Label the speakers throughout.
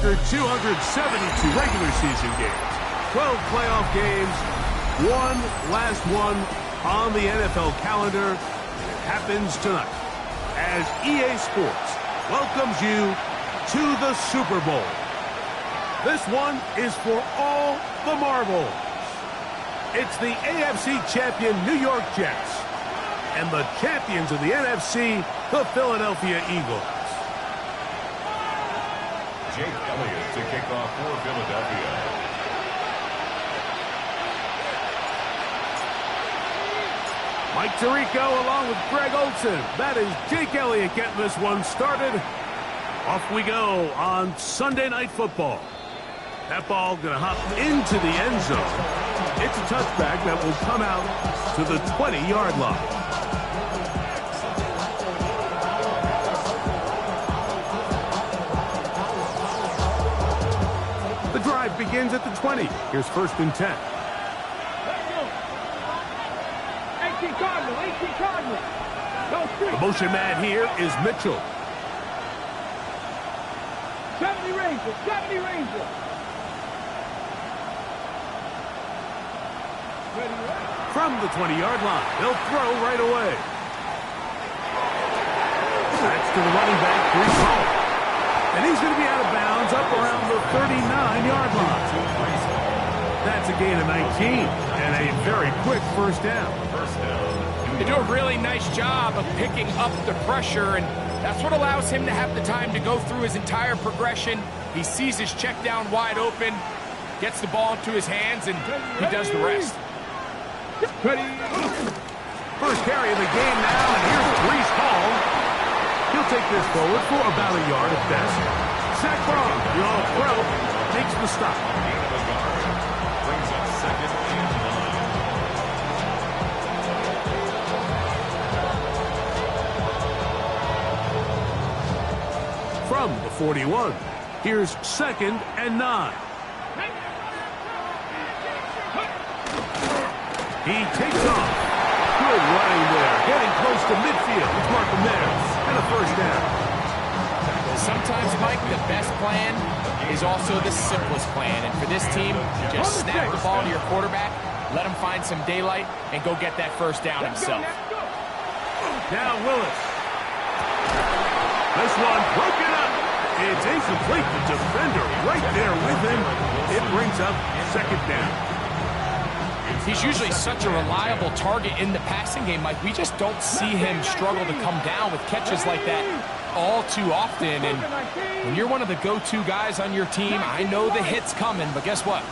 Speaker 1: after 272 regular season games, 12 playoff games, one last one on the NFL calendar, and it happens tonight as EA Sports welcomes you to the Super Bowl. This one is for all the marbles. It's the AFC champion New York Jets and the champions of the NFC, the Philadelphia Eagles.
Speaker 2: Jake Elliott to kick off for Philadelphia.
Speaker 1: Mike Tirico along with Greg Olsen. That is Jake Elliott getting this one started. Off we go on Sunday Night Football. That ball going to hop into the end zone. It's a touchback that will come out to the 20-yard line. The drive begins at the 20. Here's 1st and 10.
Speaker 3: 18 Cardinal, 18 Cardinal.
Speaker 1: The motion man here is Mitchell.
Speaker 3: 70 Rangers, 70 Rangers.
Speaker 1: From the 20-yard line, he'll throw right away. That's to the running back, Brees Hall. And he's going to be out of bounds up around the 39-yard line. That's a gain of 19 and a very quick first down.
Speaker 4: They do a really nice job of picking up the pressure, and that's what allows him to have the time to go through his entire progression. He sees his check down wide open, gets the ball into his hands, and he does the rest.
Speaker 1: First carry of the game now, and here's Brees Hall. He'll take this forward for about a yard at best. Zach Brown, the all-pro, takes the stop.
Speaker 2: Brings up 2nd and 9.
Speaker 1: From the 41, here's 2nd and 9. He takes off. Good running there. Getting close to midfield. It's Markham there. And a first down.
Speaker 4: Sometimes, Mike, the best plan is also the simplest plan. And for this team, just snap the ball to your quarterback, let him find some daylight, and go get that first down himself.
Speaker 1: Now Willis. This one broken up. It's incomplete. The defender right there with him. It brings up 2nd down.
Speaker 4: He's usually such a reliable target in the passing game, Mike. We just don't see him struggle to come down with catches like that all too often. And when you're one of the go-to guys on your team, I know the hit's coming, but guess what?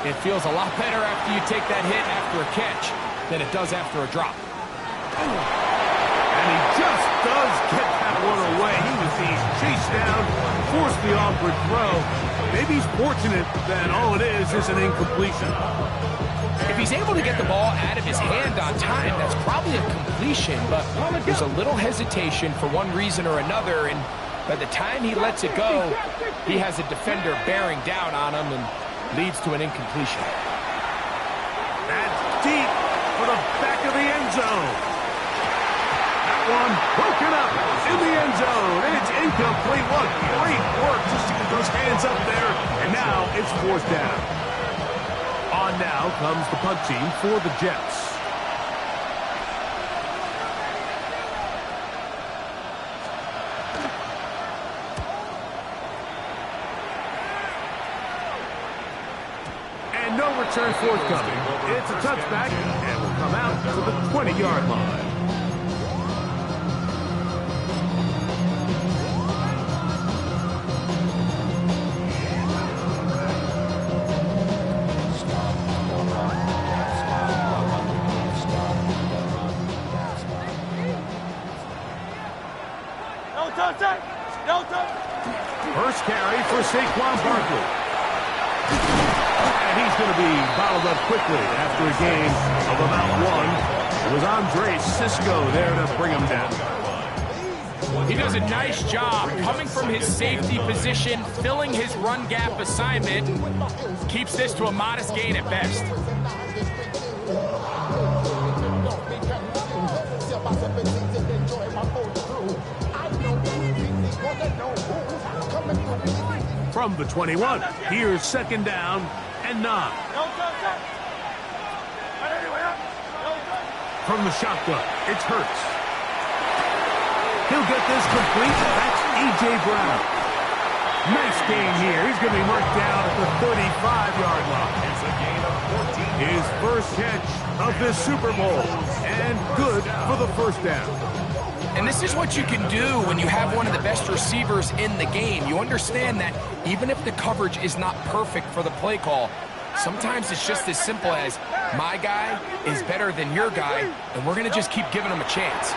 Speaker 4: It feels a lot better after you take that hit after a catch than it does after a drop.
Speaker 1: And he just does get that one away. He was being chased down, forced the awkward throw. Maybe he's fortunate that all it is an incompletion.
Speaker 4: If he's able to get the ball out of his hand on time, that's probably a completion, but there's a little hesitation for one reason or another, and by the time he lets it go, he has a defender bearing down on him and leads to an incompletion.
Speaker 1: That's deep for the back of the end zone. That one broken up in the end zone. It's incomplete. What great work just to get those hands up there, and now it's 4th down. On now comes the punt team for the Jets. And no return forthcoming. It's a touchback and will come out to the 20-yard line. First carry for Saquon Barkley. And he's going to be bottled up quickly after a gain of about 1. It was Andre Sisco there to bring him down.
Speaker 4: He does a nice job coming from his safety position, filling his run gap assignment, and keeps this to a modest gain at best.
Speaker 1: from the 21. Here's second down and 9. From the shotgun, it's Hurts. He'll get this complete. That's A.J. Brown. Nice game here. He's going to be marked down at the 35-yard line.
Speaker 2: It's a gain of 14.
Speaker 1: His first catch of this Super Bowl. And good for the first down.
Speaker 4: And this is what you can do when you have one of the best receivers in the game. You understand that even if the coverage is not perfect for the play call, sometimes it's just as simple as my guy is better than your guy, and we're going to just keep giving him a chance.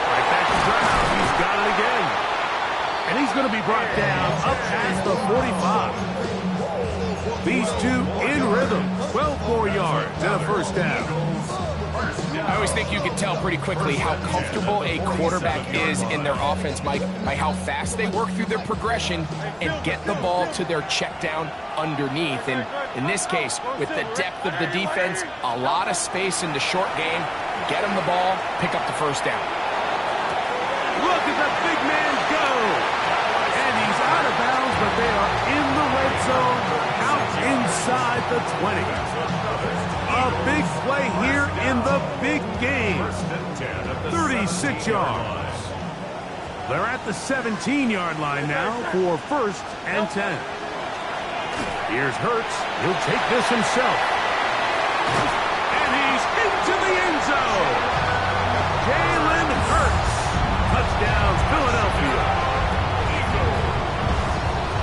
Speaker 1: Right back to Brown. He's got it again. And he's going to be brought down up past the 45. These two in rhythm. 12 more yards and a first down.
Speaker 4: I always think you can tell pretty quickly how comfortable a quarterback is in their offense, Mike, by how fast they work through their progression and get the ball to their check down underneath. And in this case, with the depth of the defense, a lot of space in the short game, get them the ball, pick up the first down.
Speaker 1: Look at the big man go. And he's out of bounds, but they are in the red zone, out inside the 20. A big play here in the big game. 36 yards. They're at the 17-yard line now for first and 10. Here's Hurts. He'll take this himself. And he's into the end zone. Jalen Hurts. Touchdowns, Philadelphia.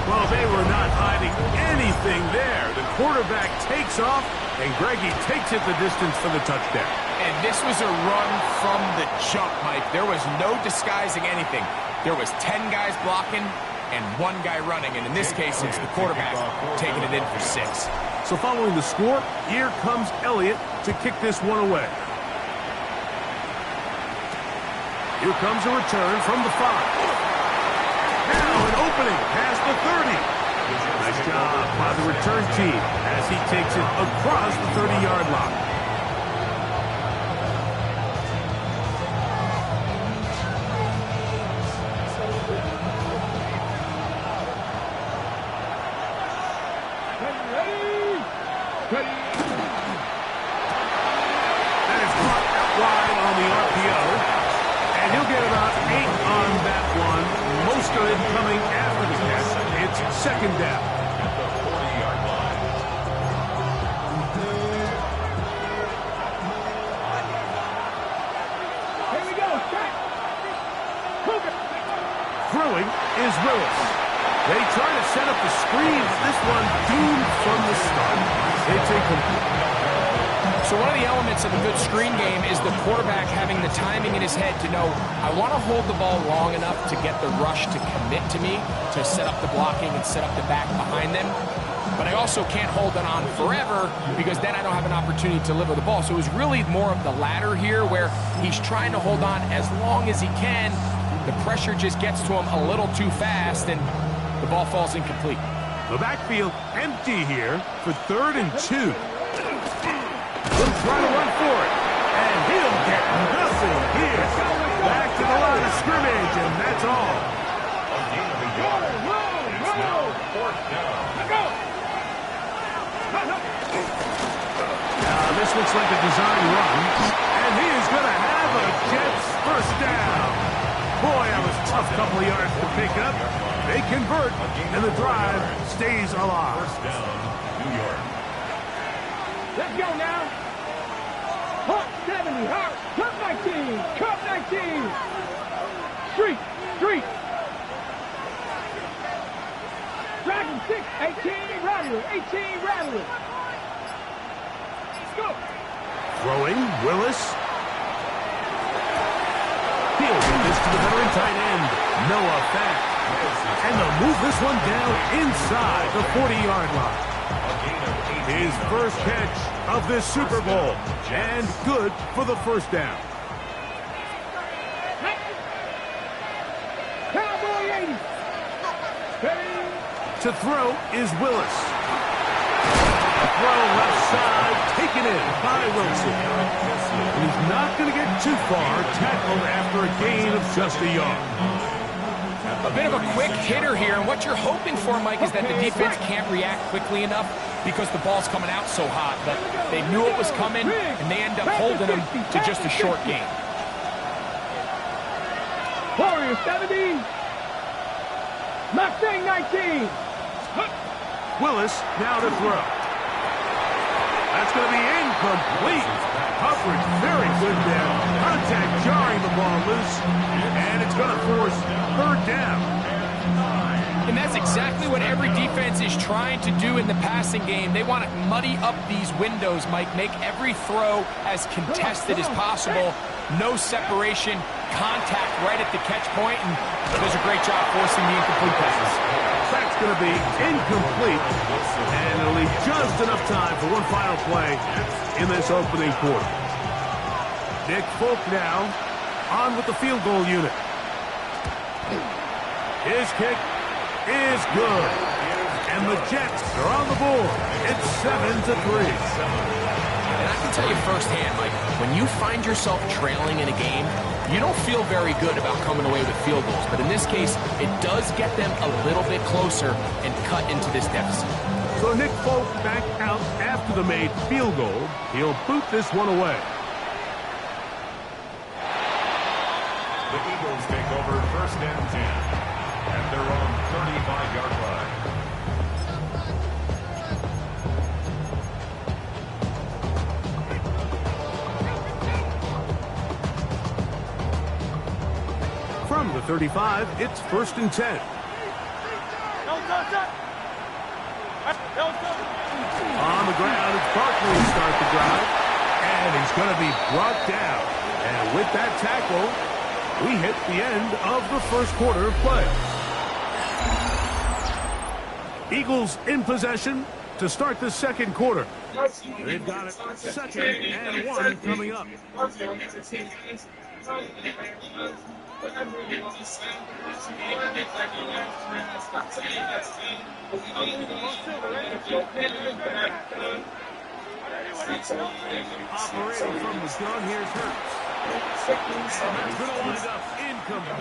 Speaker 1: Well, they were not hiding anything there. The quarterback takes off, and Greggy takes it the distance for the touchdown.
Speaker 4: And this was a run from the jump, Mike. There was no disguising anything. There was 10 guys blocking and 1 guy running, and in this case, it's the quarterback taking it in for 6.
Speaker 1: So following the score, here comes Elliott to kick this one away. Here comes a return from the 5. Now an opening past the 30. Nice job by the return team as he takes it across the 30-yard line. That is caught out wide on the RPO. And he'll get about 8 on that one. Most of it coming after the catch. It's second down.
Speaker 2: At the 40-yard line.
Speaker 3: Here we go. Track. Cougar.
Speaker 1: Throwing is Willis. They try to set up the screen. This one doomed from the start. It's incomplete.
Speaker 4: So one of the elements of a good screen game is the quarterback having the timing in his head to know, I want to hold the ball long enough to get the rush to commit to me, to set up the blocking and set up the back behind them. But I also can't hold it on forever because then I don't have an opportunity to deliver the ball. So it was really more of the latter here where he's trying to hold on as long as he can. The pressure just gets to him a little too fast and the ball falls incomplete.
Speaker 1: The backfield empty here for 3rd and 2. He'll try to run for it, and he'll get nothing here. Back to the line of scrimmage, and that's all.
Speaker 2: A gain of a yard. It's now 4th down.
Speaker 1: Now this looks like a design run, and he is going to have a Jets first down. Boy, that was a tough couple of yards to pick up. They convert, and the drive stays alive.
Speaker 2: First down, New York.
Speaker 3: Let's go now. Hawk 70. Hawk. Cup 19. Cup 19. Street. Street. Dragon 6. 18. Rattler. 18. Rattler. Let's go.
Speaker 1: Throwing, Willis. He'll do this to the veteran tight end, Noah Fant. And they'll move this one down inside the 40-yard line. His first catch of this Super Bowl, and good for the first down.
Speaker 3: Cowboy 80.
Speaker 1: To throw is Willis. Throw left side, taken in by Wilson. And he's not going to get too far, tackled after a gain of just a yard.
Speaker 2: At
Speaker 4: A bit of a quick hitter here, and what you're hoping for, Mike, is that the defense can't react quickly enough because the ball's coming out so hot. But they knew it was coming, and they end up holding them to just a short game.
Speaker 3: Warriors 70. Mustang 19.
Speaker 1: Willis now to throw. That's going to be incomplete. Coverage very good there. Contact jarring the ball loose, and it's going to force third down.
Speaker 4: And that's exactly what every defense is trying to do in the passing game. They want to muddy up these windows, Mike, make every throw as contested as possible. No separation, contact right at the catch point, and does a great job forcing the incomplete passes.
Speaker 1: That's going to be incomplete, and it'll leave just enough time for one final play in this opening quarter. Nick Folk now on with the field goal unit. His kick is good, and the Jets are on the board. It's 7-3.
Speaker 4: And I can tell you firsthand, Mike, when you find yourself trailing in a game, you don't feel very good about coming away with field goals. But in this case, it does get them a little bit closer and cut into this deficit.
Speaker 1: So Nick Folk back out after the made field goal. He'll boot this one away.
Speaker 2: The Eagles take over first and 10. And they're on 35-yard line.
Speaker 1: From the 35, it's first and 10. On the ground, it's Barkley to start the drive. And he's going to be brought down. And with that tackle, we hit the end of the first quarter of play. Eagles in possession to start the second quarter. They've got it 2nd and 1 coming up. Operating from the gun, here's Hurts. And that's going to wind up incomplete.